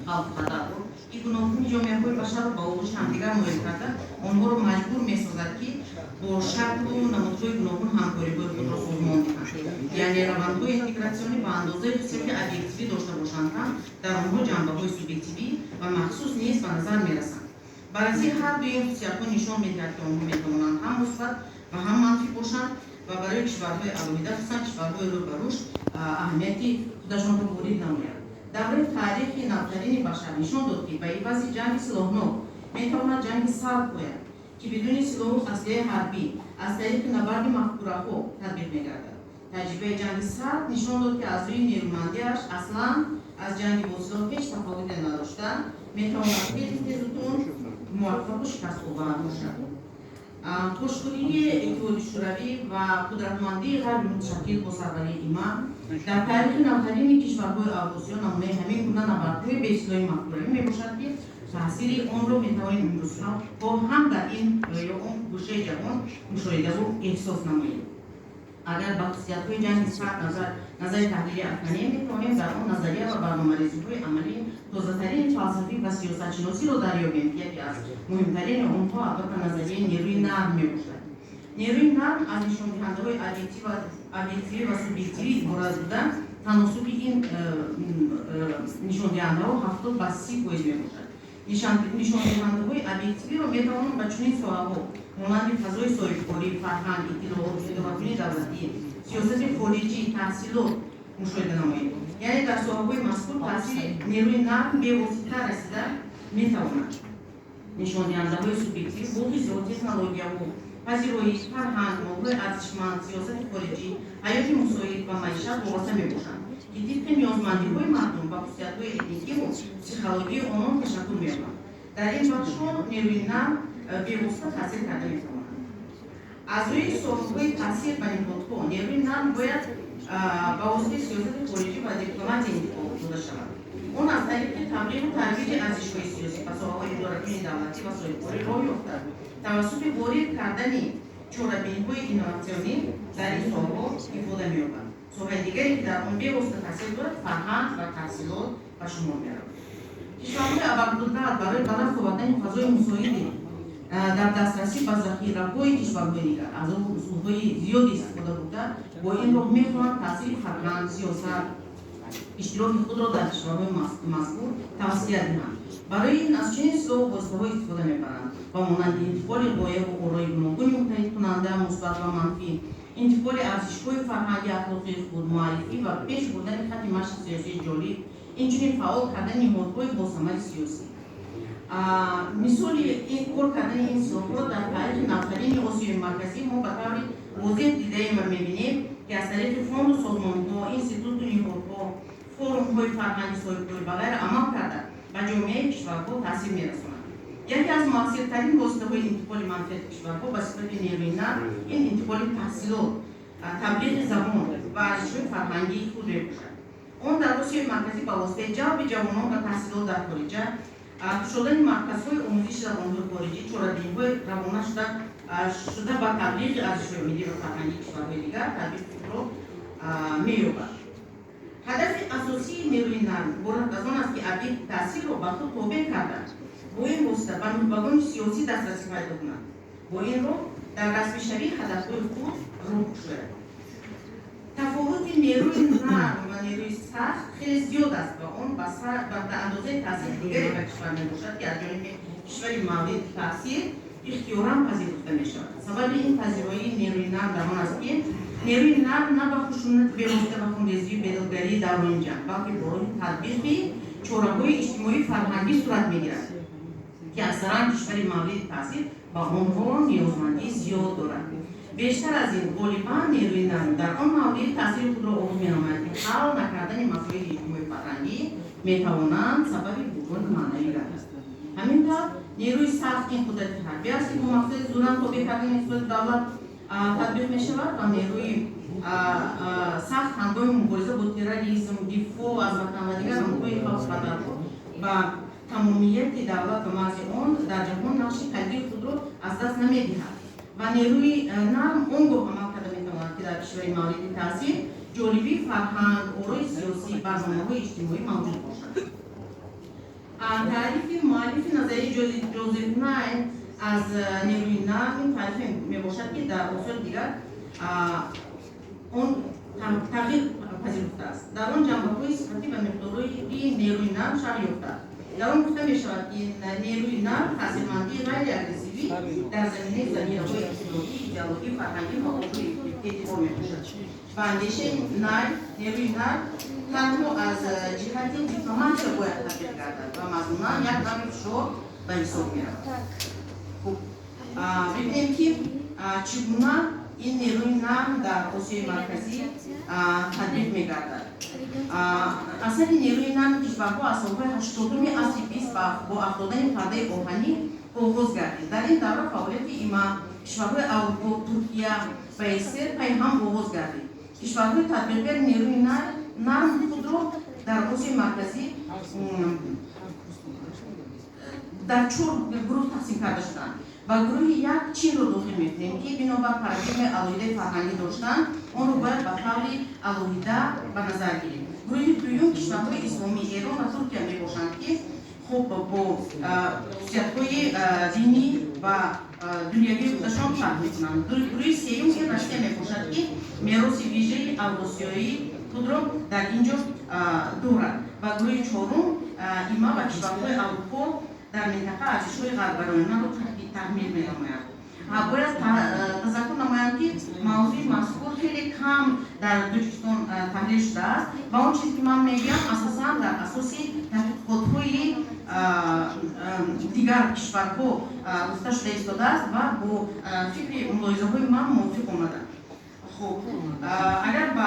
халқ қадағу и гуноҳҳои ҷомеаҳои башарро ба оғӯши ҳамдигар моил карда онҳоро маҷбур месозад ки бо шаклу намудҳои гуногун ҳамкориҳои худро созмон диҳанд, яъне равандҳои интегратсионӣ ба андозаи хусусияти объективӣ дошта бошанд ҳам дар онҳо ҷанбаҳои субъективӣ ва махсус низ ба назар мерасанд. бар аси ҳар ду ин хусусиятҳо нишон медиҳад ки онҳо метавонанд ҳам мусбат ва ҳам манфӣ бошанд ва барои кишварҳои алоҳида хусусан кишварҳои рӯ ба рушд аҳамияти худашонро ворид намояд. давраи таърихи навтарини башар нишон дод ки ба ивази ҷанги силоҳнок метавонад ҷанги сард ояд ки бидуни силоҳу аслиҳаи ҳарбӣ аз тариқи набарди мафкураҳо татбиқ мегардад. таҷрибаи ҷанги сард нишон дод ки аз рӯи нерӯмандиаш аслан аз ҷанги бо силоҳ ҳеҷ тафовуте надошта метавонад хеле тезутун муваффақу шикастовар бошад. хушгирии иттиҳоди шӯравӣ ва қудратмандии ғайримуташаккил бо сарварии има дар таърихи навтарини кишварҳои авросиё намунаи ҳамин гуна набардҳои бесилоҳи мафкуравӣ мебошад ки таъсири онро метавонем имрӯзҳо ҳам дар ин ё он гӯшаи ҷаҳон мушоҳидаву эҳсос намоем. агар ба хусусиятҳои ҷанги сард назари таҳлили афканем метавонем дар он назария ва барномарезиҳои амалӣ тозатарини фалсафӣ ва сиёсатшиносиро дарёбем ки яке аз муҳимтарини онҳо албатта назарияи нерӯи нарм мебошад. нерӯи нарм аз нишондиҳандаҳои объективӣ ва субъективӣ иборат буда таносуби ин нишондиҳандаҳо 70% мебошад. нишондиҳандаҳои объективиро метавонанд ба чунин соҳаҳо монанди фазои соҳибкорӣ, фарҳанг, иттилоот, идораткунии давлатӣ, сиёсати хориҷӣ, таҳсилот мушоҳида намоем. яъне дар соҳаҳои мазкур таъсири нерӯи нарм бевосита расида метавонад нишондиҳандаҳои субъективӣ бо ҳизои технологияҳо, пазироӣ, фарҳанг, мавзӯи арзишманд, сиёсати хориҷӣ, ҳаёти мусоид ва маишат вобаста мебошанд ки тибқи ниёзмандиҳои мардум ва хусусиятҳои этникиву психологии онҳо ташаккул меёбанд. дар ин бахшҳо нерӯи нарм бевосита таъсир карда метавонад. аз рӯи соҳаҳои таъсир ба неҳодҳо нерӯи нарм бояд ба воситаи сиёсати хориҷӣ ва дипломатия интихоб дода шавад. он аз тариқи таблиғу тарвиҷи арзишҳои сиёсӣ ба соҳаҳои идораткунии давлатӣ ва соҳибкорӣ роҳ ёфта тавассути ворид кардани чорабиниҳои инноватсионӣ дар ин соҳаҳо ифода меёбад. соҳаи дигаре ки дар он бевосита таъсир дорад фарҳанг ва таҳсилот ба шумор меравад. кишварҳои абарқудрат барои баланд овардани фазои мусоиди дар дастрасӣ ба захираҳои кишварҳои дигар аз усулҳои зиёде истифода бурда бо ин роҳ мехоҳанд таъсири фарҳанг, сиёсат, иштироки худро дар кишварҳои мазкур тавсия диҳанд. барои ин аз чунин силоҳу воситаҳо истифода мебаранд ба монанди интиқоли ғояву орои гуногуни муттаҳидкунанда мусбат ва манфӣ, интиқоли арзишҳои фарҳангӣ ахлоқии худ, муаррифӣ ва пеш бурдани хати машқи сиёсии ҷолиб, инчунин фаъол кардани ниҳодҳои босамари сиёсӣ. мисоли кор кардани ин силоҳҳо дар таърихи навтарини осиёи марказӣ мо ба таври возеҳ дидаем ва мебинем ки аз тариқи фонду созмонҳо, институту ниҳодҳо, форумҳои фарҳанги соҳибкорӣ ва ғайра амал карда ба ҷомеаи кишварҳо таъсир мерасонанд. яке аз муассиртарин воситаҳои интиқоли манфиати кишварҳо ба сифати нерӯи нарм ин интиқоли таҳсилот, таблиғи забон ва арзишҳои фарҳангии худ мебошад. он дар осиёи марказӣ ба воситаи ҷалби ҷавонон ба таҳсилот дар хориҷа, кушодани марказҳои омӯзиши забонҳои хориҷӣ, чорабиниҳои равона шуда ба таблиғи арзишҳои миллӣ ва фарҳангии кишварҳои дигар татбиқи худро меёбад. ҳадафи асосии нерӯи нарм иборат аз он аст ки объекти таъсирро ба худ тобеъ карда бо ин восита ба нухбагони сиёсӣ дастрасӣ пайдо кунад. бо ин роҳ дар расмишавии ҳадафҳои худ роҳ кушояд. тафовути нерӯи нарм ва нерӯи сахт хеле зиёд аст ва он ба андозаи таъсири дигаре ба кишвар мебошад ки аз ҷониби кишвари мавриди таъсир ихтиёран пазируфта мешавад. сабаби ин пазироии нерӯи нарм дар он аст ки нерӯи нарм на ба хушунати бевосита ва хунрезии бедодгарии даврони ҷанг, балки бо роҳи татбиқи чораҳои иҷтимоӣ фарҳангӣ сурат мегирад ки аксаран кишвари мавриди таъсир ба онҳо ниёзмандии зиёд дорад. бештар аз ин ғолибан нерӯи нарм дар он маврид таъсири худро оғоз менамояд ки ҳал накардани масоили иҷтимоӣ фарҳангӣ метавонанд сабаби буҳрони маънавӣ гардад. ҳамин тавр нерӯи сахт ин қудрати ҳарбӣ аст ки бо мақсади зӯран тобеъ кардани иқтисоди давлат татбиқ мешавад ва нерӯи сахт ҳангоми мубориза бо терроризм, дифоъ аз ватан ва дигар намудҳои хавф хатарҳо ба тамомияти давлат ва марзи он дар ҷаҳон нақши калидии худро аз даст намедиҳад ва нерӯи нарм он гоҳ амал карда метавонад ки дар кишвари мавриди таъсир ҷолибии фарҳанг, орои сиёсӣ, барномаҳои иҷтимоӣ мавҷуд бошад. تعریف مؤلف نظریه جوزف ناین از نیروی نرم این تعریف میباشد که در اصول دیگر اون تغییر پذیرفته است. در آن جنبه‌های صفتی و مقداری نیروی نرم شرح یافته است. در آن گفته می‌شود که نیروی نرم تاثیرمندی غیر اگریسیوی در زمینه ضمیره‌های اخلاقی، ایدئولوژی، فرهنگی و عمومی اعتبار می‌باشد. و اندیشه نیروی نرم تنها از جهت دیپلماسی باید تطبیق گردد و مضمونا یک امر شورای به حساب می‌رود. خب ببینیم که چگونه این نیروی نرم در آسیای مرکزی تطبیق می‌گردد. اصل نیروی نرم کشورها از سال‌های 80 عصر 20 با افزودن پرده آهنی آغاز گردید. در این دوره فعالیت کشورهای اروپا، ترکیه و اسرائیل پیهم آغاز گردید. کشورهای تطبیقگر نیروی نرم خود را در آسیای مرکزی در 4 گروه تقسیم کرده شدند. و گروه یک چین رو داخل می‌کنیم که بنابر پاراdigم علایده فرهنگی داشتن آن رو باید به طور علایده به نظر گیریم. گروه دوم کشورهای اسلامی ایران و ترکیه میباشند که خب با خصوصیت‌های دینی و دنیوی خودشان فرق می‌کنند. گروه سوم که روسیه میباشد که میراث ویژه اوراسیایی خود را در اینجا دارد و گروه چهارم ایما و کشورهای اروپا در منطقه ارزش‌های غربگرایانه را تحمیل می‌نماید. باید تذکر نمایم که موضوع مذکور خیلی کم در بلوچستان تحلیل شده است و اون چیزی که من میگم اساساً در اساس تحقیقات‌های دیگر کشورها گفته شده ایستاده است و با فکر ملاحظه‌های من موافق آمده. خب اگر با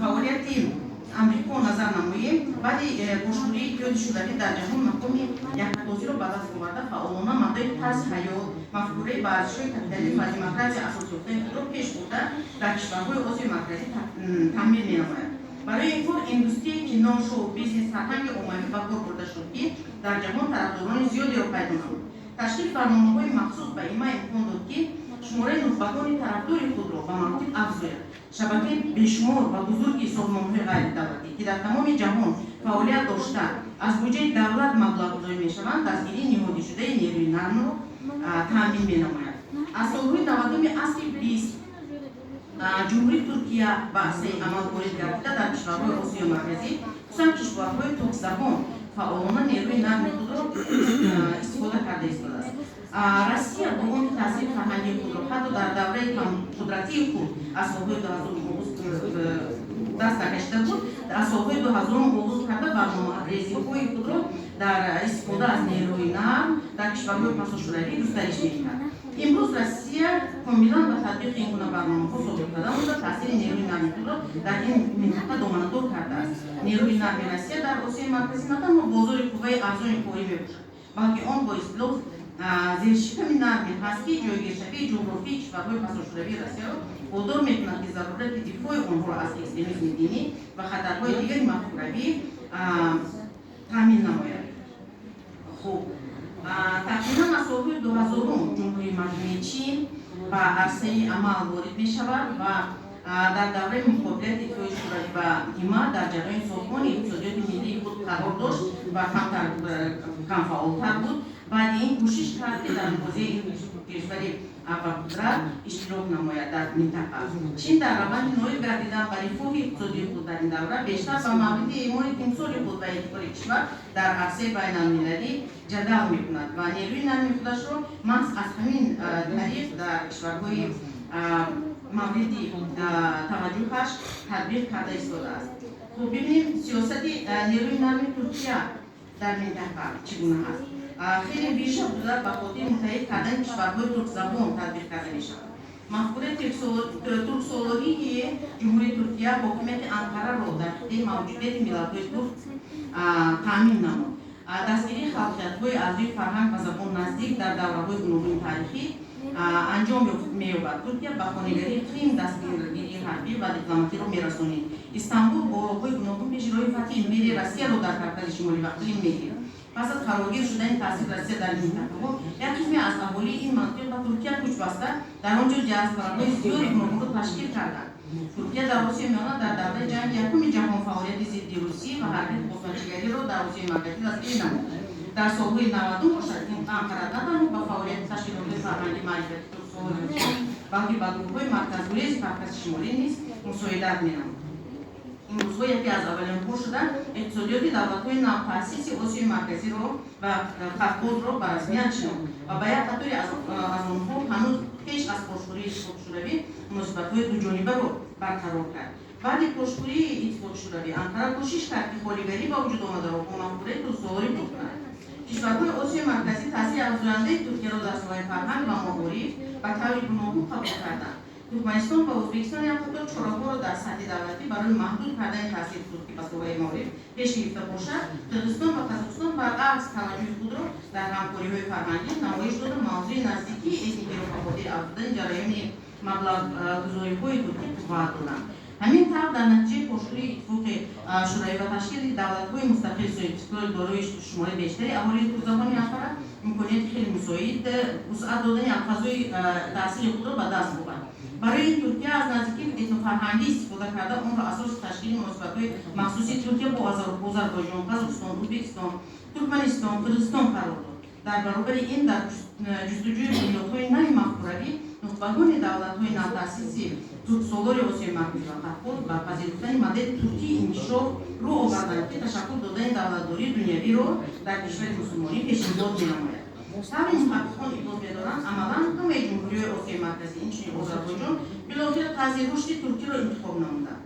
فعالیت امریکا نظر نماییم بعد گشتوری پیاده شدگی در جهان مفهوم یک توضیح را به دست آورده فعالانه مبدأ طرز حیات مفکوره به ارزش‌های کپیتالیسم و دموکراسی اساس یافته خود را پیش برده در کشورهای آسیای مرکزی تحمیل می‌نماید. برای این کار اندوستری که نام شو بیزنس فرهنگ عمومی به کار برده شد که در جهان طرفداران زیادی را پیدا نمود. تشکیل برنامه‌های مخصوص به این امکان داد که شماره نخبگان طرفدار خود را به مراتب افزاید. شبکه بیشمار و بزرگی سازمان‌های غیردولتی که در تمام جهان فعالیت داشته از بودجه دولت مبلغ گذاری می‌شوند دستگیری نهادی شده نیروی نرم را تامین می‌نماید. از سال‌های 90 عصر 20 جمهوری ترکیه به عرصه عمل وارد گردیده در کشورهای آسیای مرکزی خصوصا کشورهای ترک‌زبان فعالانه نیروی نرم خود را استفاده کرده ایستاده است. روسیه با اون تاثیر فرهنگی خود را حتی در دوره قدرتی خود از سال‌های 2000 دست کشیده بود از سال‌های 2000 آغاز کرده برنامه‌ریزی‌های خود را در استفاده از نیروی نرم در کشورهای پساشدگی گسترش می‌دهد. امروز روسیه کاملا به تطبیق این گونه برنامه‌ها ثابت کرده و تاثیر نیروی نرم خود را در این منطقه دامنه‌دار کرده است. نیروی نرم روسیه در آسیای مرکزی نه تنها بازار قوه ارزان کاری می‌باشد بلکه آن با اصطلاح زیرشکم نرمی هست که جایگیرشوی جغرافیایی کشورهای پساشدگی روسیه را وادار می‌کند که ضرورت دفاع آنها را از اکستریمیسم دینی و خطرهای دیگر مفکوروی تامین نماید. خب تقریباً از سال‌های 2000 جمهوری مردمی چین به عرصه عمل وارد می‌شود و در دوره مقابلت اتحادیه شوروی و ایما در جریان سازمان اقتصادیات ملی خود قرار داشت و کم فعالتر بود. بعد این کوشش کرد که در حوزه این کشوری ابرقدرت اشتراک نماید در منطقه. چین در روند نوعی گردیدن و رفاه اقتصادی خود در این دوره بیشتر به مورد اعمال تمثال خود و اعتبار کشور در عرصه بین‌المللی جدل می‌کند و نیروی نرم خودش را محض از همین طریق در کشورهای مورد توجهش تطبیق کرده ایستاده است. خب ببینیم سیاست نیروی نرم ترکیه در منطقه چگونه است. خیلی بیش بوده به خاطر متحد کردن کشورهای ترک‌زبان تطبیق کرده می‌شود. مفکوره ترک‌سالاری جمهوری ترکیه حاکمیت انقره را در خطه موجودیت ملت‌های ترک تامین نمود. دستگیری خلاقیت‌های اعضای فرهنگ و زبان نزدیک در دوره‌های گوناگون تاریخی انجام می‌یابد. ترکیه به خانه‌گری قیم دستگیری حربی و دیپلماتی را می‌رسانید. استانبول با راه‌های گوناگون پیش روی فتح امپری روسیه را در مرکز شمالی و اقلیم می‌گیرد. پس از فراگیر شدن تاثیر روسیه در این منطقه یک قسمی از اهالی این منطقه به ترکیه کوچ بسته در آنجا جذب‌کننده‌های زیادی گوناگون را تشکیل کردند. ترکیه در آسیای میانه در دوره جنگ یکم جهان فعالیت ضد روسیه و حرکت قوس‌نشینی را дар Осиёи Марказӣ дастгирӣ намуда. Дар солҳои 90 Анқара на танҳо ба фаъолияти ташкилотҳои фарҳангӣ маърифати турксолӣ, балки ба гурӯҳҳои марказгурези Кавкази Шимолӣ низ мусоидат менамуд. имрӯзҳо яке аз аввалинҳо шуда иқтисодиёти давлатҳои навтаъсиси Осиёи Марказиро ва Кавқозро ба расмият шинохт ва ба як қатори аз онҳо ҳанӯз пеш аз пошгурии Иттифоқи Шӯравӣ муносибатҳои дуҷонибаро барқарор кард. баъди пошгурии Иттифоқи Шӯравӣ Анқара кӯшиш кард ки холигарӣ ба вуҷуд омадаро бо мафкураи турксолорӣ пур кунад. кишварҳои Осиёи Марказӣ таъсири афзояндаи Туркияро дар соҳаи фарҳанг ва маориф ба таври гуногун қабул карданд. Туркманистон ва Ӯзбекистон як қатор чораҳоро дар сатҳи давлатӣ барои маҳдуд кардани таъсири туркӣ ба соҳаи маориф пеш гирифта бошад, Қирғизистон ва Қозоқистон баръакс таваҷҷӯҳи худро дар ҳамкориҳои фарҳангӣ намоиш дода мавзӯи наздикии этникиро ба хотири афзудани ҷараёни маблағгузориҳои туркӣ қувват доданд. ҳамин тавр дар натиҷаи пошгурии Иттифоқи Шӯравӣ ва ташкили давлатҳои мустақили советскои дорои шумораи бештари аҳолии туркзабони Анқара имконияти хеле мусоид вусъат додани фазои таъсири худро ба даст бурд. барои ин Туркия аз наздикии этнофарҳангӣ истифода карда онро асоси ташкили муносибатҳои махсуси Туркия бо Озарбойҷон, Қозоқистон, Ӯзбекистон, Туркманистон, Қирғизистон қарор дод. дар баробари ин дар ҷустуҷӯи бунёдҳои нави мафкуравӣ нухбагони давлатҳои навтаъсиси турксолори Осиёи Марказӣ ва Кавқоз ба пазируфтани модели туркии инкишоф рӯ оварданд ки ташаккул додани давлатдории дунявиро дар кишвари мусулмонӣ пешниҳод менамояд. Таври муҳаққиқон иброз медоранд, амалан ҳамаи ҷумҳуриҳои Осиёи Марказӣ, инчунин Озарбойҷон, билохира тарзи рушди Туркиро интихоб намуданд.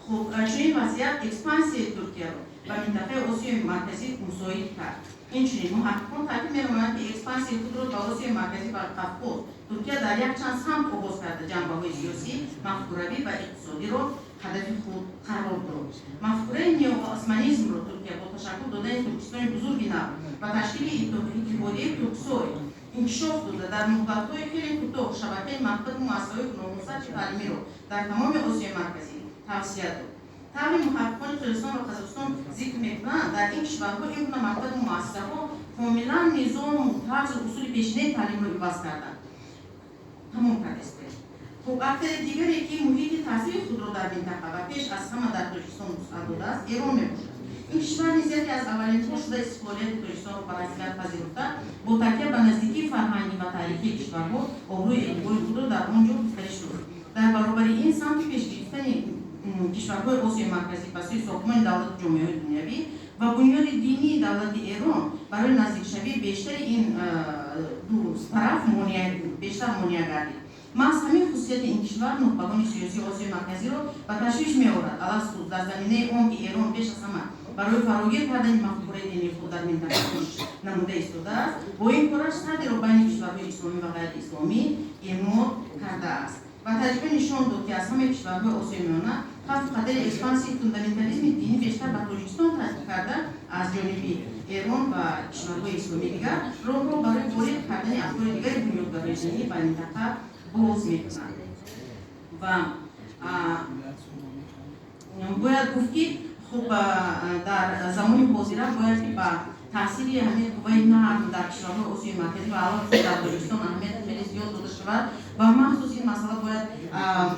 хуб чунин вазъият экспансияи Туркияро ба минтақаи Осиёи Марказӣ мусоид кард. инчунин муҳаққиқон таъкид менамоянд ки экспансияи худро ба Осиёи Марказӣ ва Кавқоз Туркия дар якчанд самт оғоз карда ҷанбаҳои сиёсӣ, мафкуравӣ ва иқтисодиро ҳадафи худ қарор дод. мафкураи неоосманизмро Туркия бо ташаккул додани Туркистони бузурги нав ва ташкили иттиҳодияи Турксой инкишоф дода дар муддатҳои хеле кӯтоҳ шабакаи мактабу муассисаҳои номусарчи таълимиро дар тамоми Осиёи Марказӣ тавсия дод. таври муҳаққиқони Қирғизистон ва Қозоқистон зикр мекунанд, дар ин кишварҳо ин гуна мактабу муассисаҳо комилан низому тарзу усули пешинаи таълимро иваз карданд. тамом кардест. хуб актери дигаре ки муҳити таъсири худро дар минтақа ва пеш аз ҳама дар Тоҷикистон вусъат додааст, Эрон мебошад. ин кишвар низ яке аз аввалинҳо шуда истиқлолияти Тоҷикистонро ба расмият пазируфта, бо такя ба наздикии фарҳангӣ ва таърихии кишварҳо обрӯи эътибори худро дар он ҷо густариш дод. дар баробари ин самти пешгирифтани кишварҳои Осиёи Марказӣ ба сӯи сохтмони давлати ҷомеаҳои дунявӣ ва бунёди динии давлати Эрон барои наздикшавии бештари ин ду тараф бештар монеа гардид. маҳз ҳамин хусусияти ин кишвар нухбагони сиёсии Осиёи Марказиро ба ташвиш меорад, аласхуд дар заминаи он ки Эрон пеш аз ҳама барои фарогир кардани мафкураи динии худ дар минтақа кӯшиш намуда истодааст, бо ин кораш садиро байни кишварҳои исломӣ ва ғайриисломӣ эъмод кардааст. ва таҷриба нишон дод ки аз ҳамаи кишварҳои Осиёи Миёна хавфи хатари экспансияи фундаментализми динӣ бештар ба Тоҷикистон таъсир карда аз ҷониби Эрон ва кишварҳои исломии дигар роҳро барои ворид кардани афкори дигари бунёдгарои динӣ ба минтақа боз мекунад. ва бояд гуфт ки хуб дар замони ҳозира бояд ки ба таъсири ҳамин қувваи нақд дар кишварҳои Осиёи Марказӣ ва аллакай дар Тоҷикистон аҳамияти хеле зиёд дода шавад ва махсус ин масъала бояд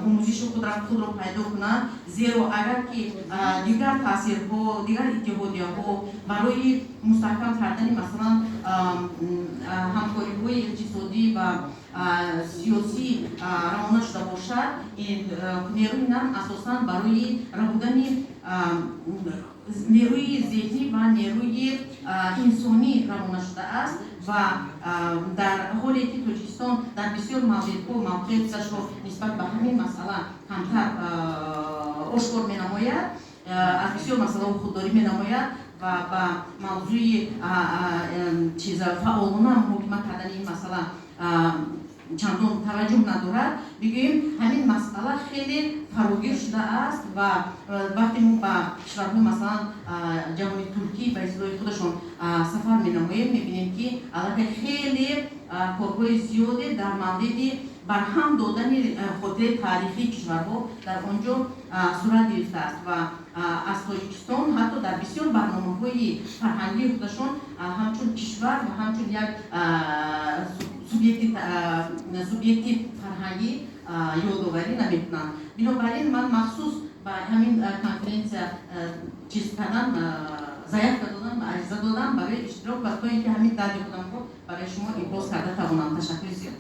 омӯзиши худро пайдо кунад, зеро агар ки дигар таъсирҳо, дигар иттиҳодияҳо барои мустаҳкам кардани масалан ҳамкориҳои иқтисодӣ ва сиёсӣ равона шуда бошад, нерӯи нам асосан барои рабудани нерӯи зеҳнӣ ва нерӯи инсонӣ равона шудааст ва дар ҳоле ки Тоҷикистон дар бисёр мавридҳо мавқеашро нисбат ба ҳамин масъала камтар ошкор менамояд, аз бисёр масъалаҳо худдорӣ менамояд ва ба мавзӯи фаъолона муҳокима кардани ин масъала чандон таваҷҷӯҳ надорад, бигӯем ҳамин масъала хеле фарогир шудааст ва вақте мо ба кишварҳои масалан ҷаҳони Туркӣ ба истилоҳи худашон сафар менамоем, мебинем ки аллакай хеле корҳои зиёде дар мавриди барҳам додани хотираи таърихии кишварҳо дар он ҷо сурат гирифтааст ва аз Тоҷикистон ҳатто дар бисёр барномаҳои фарҳангии худашон ҳамчун кишвар ва ҳамчун як субъекти фарҳангӣ ёдоварӣ намекунанд. Бинобар ин ман махсус ба ҳамин конференсия чиз кардан ضعیف دادن و اجازه دادن برای اشتراک و تا اینکه همین درد خودم رو برای شما ابراز کرده توانم. تشکر زیاد.